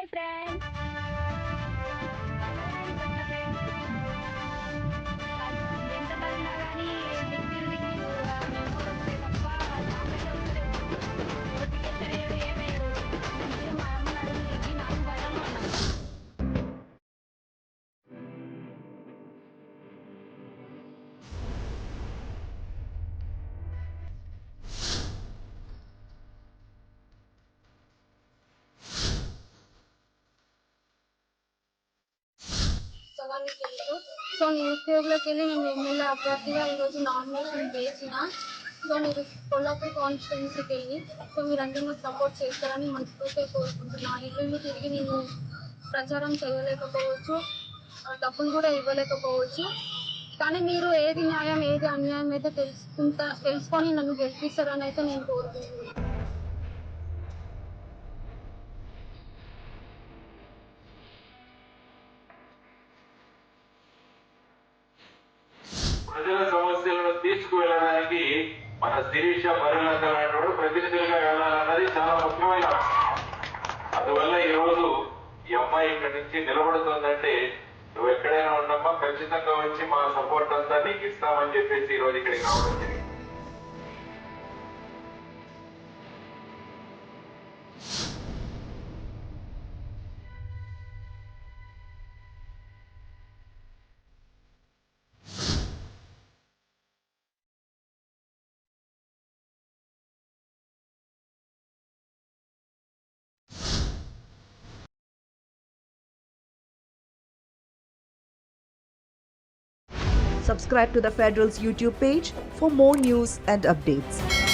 Friends. ఎంత తగినా కానీ liquid మెమోర్ వస్తే తప్ప చాక్లెట్ వస్తలేవు. నోటిఫికేషన్ ఏమేయడు. మంచిగా మా అమ్మని అడిగి నాకు భయంగా ఉన్నాను. సో న్యూస్ పేపర్లోకి వెళ్ళి మేము ఎమ్మెల్యే అభ్యర్థిగా ఈరోజు నామినేషన్ వేసిన. సో మీరు కొల్లాపూర్ కాన్స్టిట్యున్సీకి వెళ్ళి సో మీరందరూ నాకు సపోర్ట్ చేస్తారని మనస్ఫూర్తిగా కోరుకుంటున్నాను. ఇల్లు తిరిగి నేను ప్రచారం చేయలేకపోవచ్చు, డబ్బులు కూడా ఇవ్వలేకపోవచ్చు, కానీ మీరు ఏది న్యాయం ఏది అన్యాయం అయితే తెలుసుకొని నన్ను గెలిపిస్తారని అయితే నేను కోరుకుంటున్నాను. ప్రజల సమస్యలను తీసుకువెళ్ళడానికి మన శిరీష పరిణత ప్రతినిధులుగా వెళ్ళాలన్నది చాలా ముఖ్యమైన అందువల్ల ఈ రోజు ఈ అమ్మాయి ఇక్కడి నుంచి నిలబడుతుందంటే నువ్వు ఎక్కడైనా ఉన్నమ్మా ఖచ్చితంగా వచ్చి మా సపోర్ట్ అంతా నీకు ఇస్తామని చెప్పేసి ఈ రోజు ఇక్కడికి రావడం జరిగింది. Subscribe to the Federal's YouTube page for more news and updates.